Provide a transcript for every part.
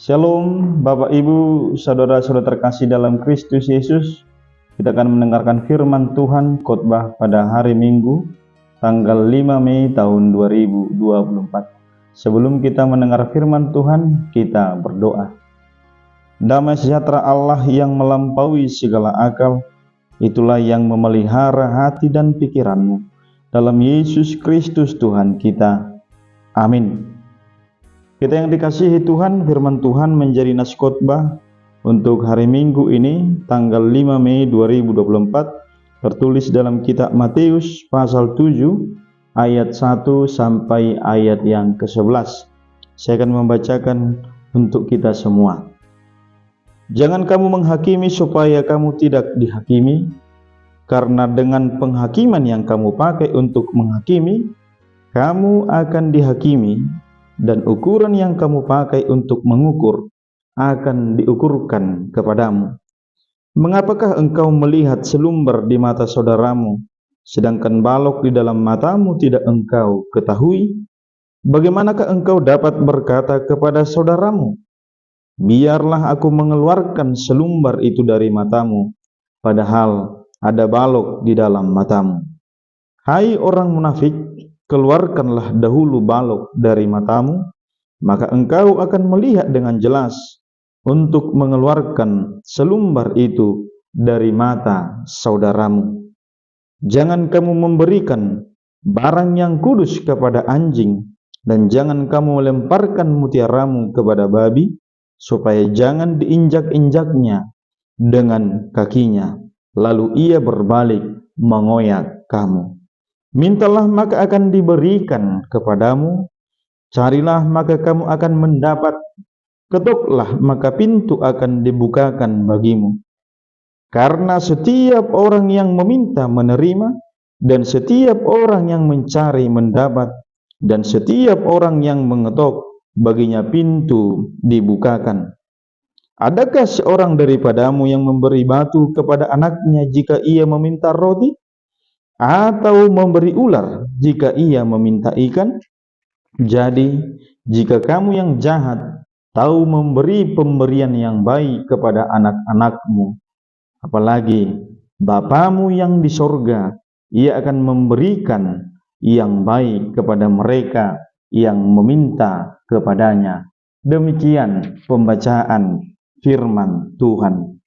Shalom Bapak Ibu, saudara-saudara terkasih dalam Kristus Yesus. Kita akan mendengarkan firman Tuhan khotbah pada hari Minggu tanggal 5 Mei tahun 2024. Sebelum kita mendengar firman Tuhan, kita berdoa. Damai sejahtera Allah yang melampaui segala akal, itulah yang memelihara hati dan pikiranmu. Dalam Yesus Kristus Tuhan kita. Amin. Kita yang dikasihi Tuhan, firman Tuhan menjadi nas khotbah untuk hari Minggu ini tanggal 5 Mei 2024 tertulis dalam kitab Matius pasal 7 ayat 1 sampai ayat yang ke-11. Saya akan membacakan untuk kita semua. Jangan kamu menghakimi supaya kamu tidak dihakimi, karena dengan penghakiman yang kamu pakai untuk menghakimi, kamu akan dihakimi, dan ukuran yang kamu pakai untuk mengukur akan diukurkan kepadamu. Mengapakah engkau melihat selumbar di mata saudaramu, sedangkan balok di dalam matamu tidak engkau ketahui? Bagaimanakah engkau dapat berkata kepada saudaramu, biarlah aku mengeluarkan selumbar itu dari matamu, padahal ada balok di dalam matamu? Hai orang munafik, keluarkanlah dahulu balok dari matamu, maka engkau akan melihat dengan jelas untuk mengeluarkan selumbar itu dari mata saudaramu. Jangan kamu memberikan barang yang kudus kepada anjing, dan jangan kamu melemparkan mutiaramu kepada babi, supaya jangan diinjak-injaknya dengan kakinya, lalu ia berbalik mengoyak kamu. Mintalah maka akan diberikan kepadamu, carilah maka kamu akan mendapat, ketoklah maka pintu akan dibukakan bagimu. Karena setiap orang yang meminta menerima, dan setiap orang yang mencari mendapat, dan setiap orang yang mengetok baginya pintu dibukakan. Adakah seorang daripadamu yang memberi batu kepada anaknya jika ia meminta roti? Atau memberi ular jika ia meminta ikan? Jadi, jika kamu yang jahat tahu memberi pemberian yang baik kepada anak-anakmu, apalagi Bapamu yang di sorga, ia akan memberikan yang baik kepada mereka yang meminta kepadanya. Demikian pembacaan firman Tuhan.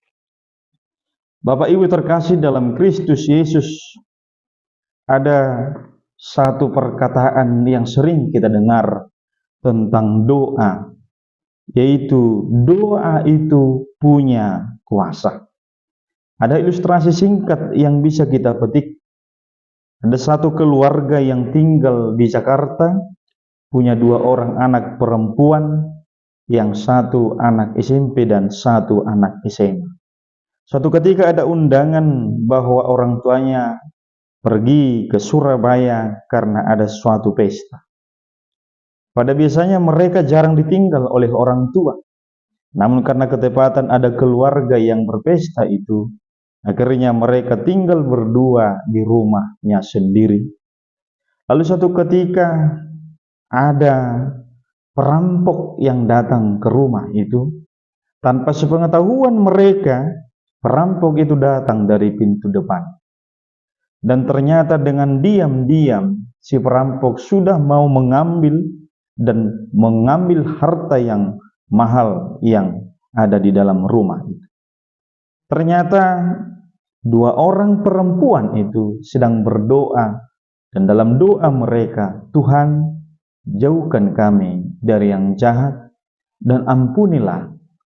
Bapak Ibu terkasih dalam Kristus Yesus, ada satu perkataan yang sering kita dengar tentang doa, yaitu doa itu punya kuasa. Ada ilustrasi singkat yang bisa kita petik. Ada satu keluarga yang tinggal di Jakarta, punya 2 orang anak perempuan, yang satu anak SMP dan satu anak SMA. Suatu ketika ada undangan bahwa orang tuanya pergi ke Surabaya karena ada suatu pesta. Pada biasanya mereka jarang ditinggal oleh orang tua. Namun karena ketepatan ada keluarga yang berpesta itu, akhirnya mereka tinggal berdua di rumahnya sendiri. Lalu suatu ketika ada perampok yang datang ke rumah itu. Tanpa sepengetahuan mereka, perampok itu datang dari pintu depan. Dan ternyata dengan diam-diam si perampok sudah mau mengambil harta yang mahal yang ada di dalam rumah itu. Ternyata 2 orang perempuan itu sedang berdoa, dan dalam doa mereka, Tuhan, jauhkan kami dari yang jahat dan ampunilah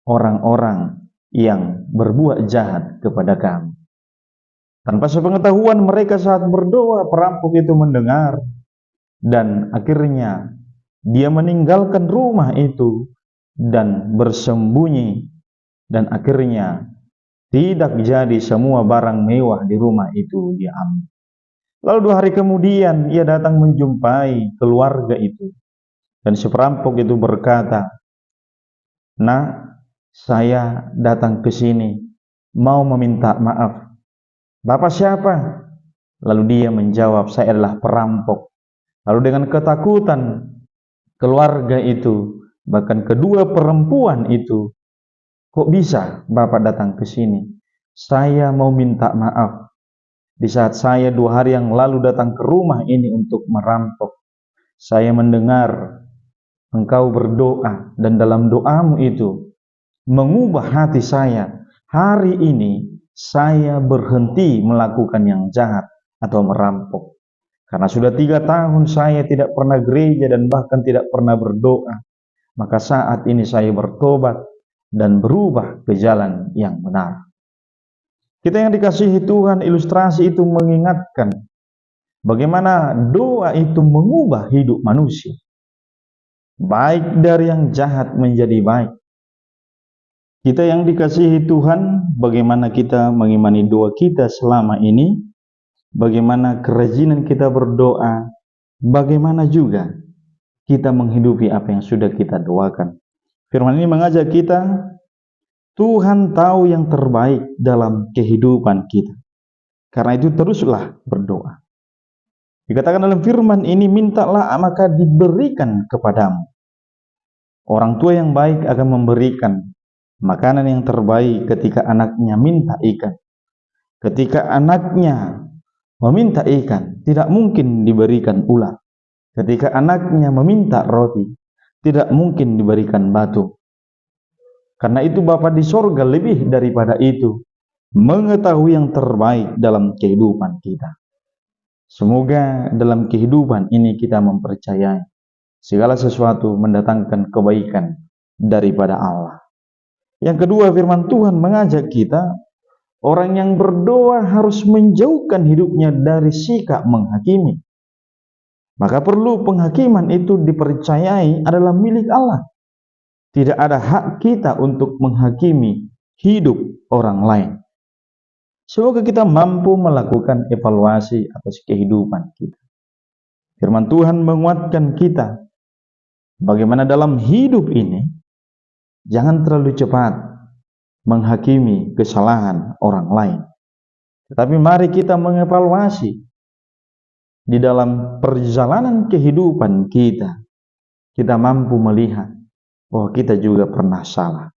orang-orang yang berbuat jahat kepada kami. Tanpa sepengetahuan mereka saat berdoa, perampok itu mendengar, dan akhirnya dia meninggalkan rumah itu dan bersembunyi, dan akhirnya tidak jadi semua barang mewah di rumah itu dia ambil. Lalu 2 hari kemudian ia datang menjumpai keluarga itu, dan si perampok itu berkata, "Nak, saya datang ke sini mau meminta maaf. Bapak siapa?" Lalu dia menjawab, "Saya adalah perampok." Lalu dengan ketakutan keluarga itu Bahkan kedua perempuan itu, kok bisa Bapak datang ke sini? Saya mau minta maaf. Di saat saya 2 hari yang lalu datang ke rumah ini untuk merampok, saya mendengar engkau berdoa, dan dalam doamu itu mengubah hati saya. Hari ini saya berhenti melakukan yang jahat atau merampok. Karena sudah 3 tahun saya tidak pernah gereja dan bahkan tidak pernah berdoa. Maka saat ini saya bertobat dan berubah ke jalan yang benar. Kita yang dikasihi Tuhan, ilustrasi itu mengingatkan bagaimana doa itu mengubah hidup manusia. Baik dari yang jahat menjadi baik. Kita yang dikasihi Tuhan, bagaimana kita mengimani doa kita selama ini, bagaimana kerajinan kita berdoa, bagaimana juga kita menghidupi apa yang sudah kita doakan. Firman ini mengajak kita, Tuhan tahu yang terbaik dalam kehidupan kita. Karena itu teruslah berdoa. Dikatakan dalam firman ini, mintalah maka diberikan kepadamu. Orang tua yang baik akan memberikan makanan yang terbaik ketika anaknya minta ikan. Ketika anaknya meminta ikan, tidak mungkin diberikan ular. Ketika anaknya meminta roti, tidak mungkin diberikan batu. Karena itu Bapa di sorga lebih daripada itu mengetahui yang terbaik dalam kehidupan kita. Semoga dalam kehidupan ini kita mempercayai segala sesuatu mendatangkan kebaikan daripada Allah. Yang kedua, firman Tuhan mengajak kita, orang yang berdoa harus menjauhkan hidupnya dari sikap menghakimi. Maka perlu penghakiman itu dipercayai adalah milik Allah. Tidak ada hak kita untuk menghakimi hidup orang lain. Semoga kita mampu melakukan evaluasi atas kehidupan kita. Firman Tuhan menguatkan kita bagaimana dalam hidup ini jangan terlalu cepat menghakimi kesalahan orang lain. Tetapi mari kita mengevaluasi di dalam perjalanan kehidupan kita. Kita mampu melihat bahwa kita juga pernah salah.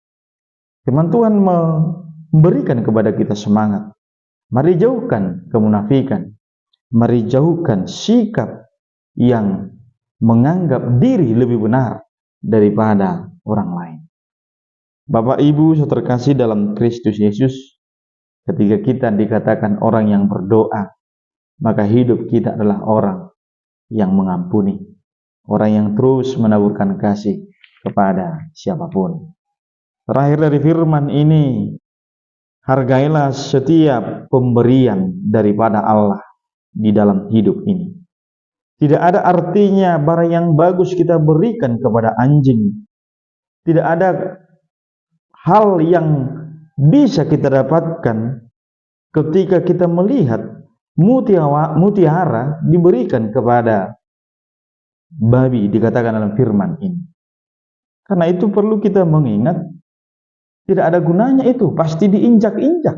Firman Tuhan memberikan kepada kita semangat. Mari jauhkan kemunafikan. Mari jauhkan sikap yang menganggap diri lebih benar daripada orang lain. Bapak Ibu saudara terkasih dalam Kristus Yesus, ketika kita dikatakan orang yang berdoa, maka hidup kita adalah orang yang mengampuni, orang yang terus menaburkan kasih kepada siapapun. Terakhir dari firman ini, hargailah setiap pemberian daripada Allah di dalam hidup ini. Tidak ada artinya barang yang bagus kita berikan kepada anjing. Tidak ada hal yang bisa kita dapatkan ketika kita melihat mutiara diberikan kepada babi, dikatakan dalam firman ini. Karena itu perlu kita mengingat, tidak ada gunanya itu, pasti diinjak-injak.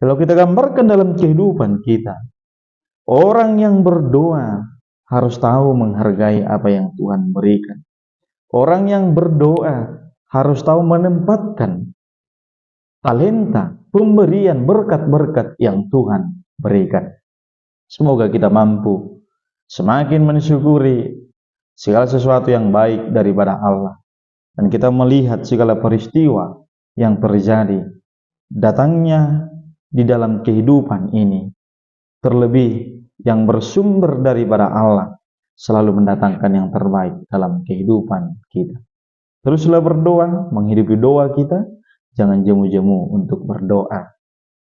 Kalau kita gambarkan dalam kehidupan kita, orang yang berdoa harus tahu menghargai apa yang Tuhan berikan. Orang yang berdoa harus tahu menempatkan talenta, pemberian, berkat-berkat yang Tuhan berikan. Semoga kita mampu semakin mensyukuri segala sesuatu yang baik daripada Allah, dan kita melihat segala peristiwa yang terjadi datangnya di dalam kehidupan ini, terlebih yang bersumber daripada Allah, selalu mendatangkan yang terbaik dalam kehidupan kita. Teruslah berdoa, menghidupi doa kita, jangan jemu-jemu untuk berdoa,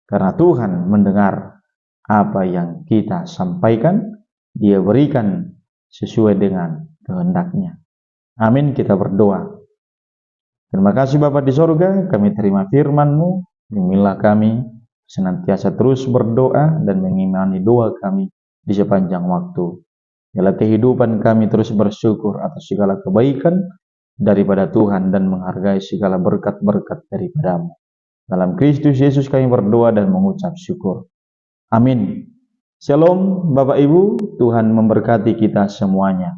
karena Tuhan mendengar apa yang kita sampaikan, Dia berikan sesuai dengan kehendaknya. Amin. Kita berdoa. Terima kasih Bapa di sorga, kami terima firman-Mu, bimbinglah kami senantiasa terus berdoa dan mengimani doa kami di sepanjang waktu. Dalam kehidupan kami terus bersyukur atas segala kebaikan daripada Tuhan dan menghargai segala berkat-berkat daripada-Mu. Dalam Kristus Yesus kami berdoa dan mengucap syukur. Amin. Shalom Bapak Ibu, Tuhan memberkati kita semuanya.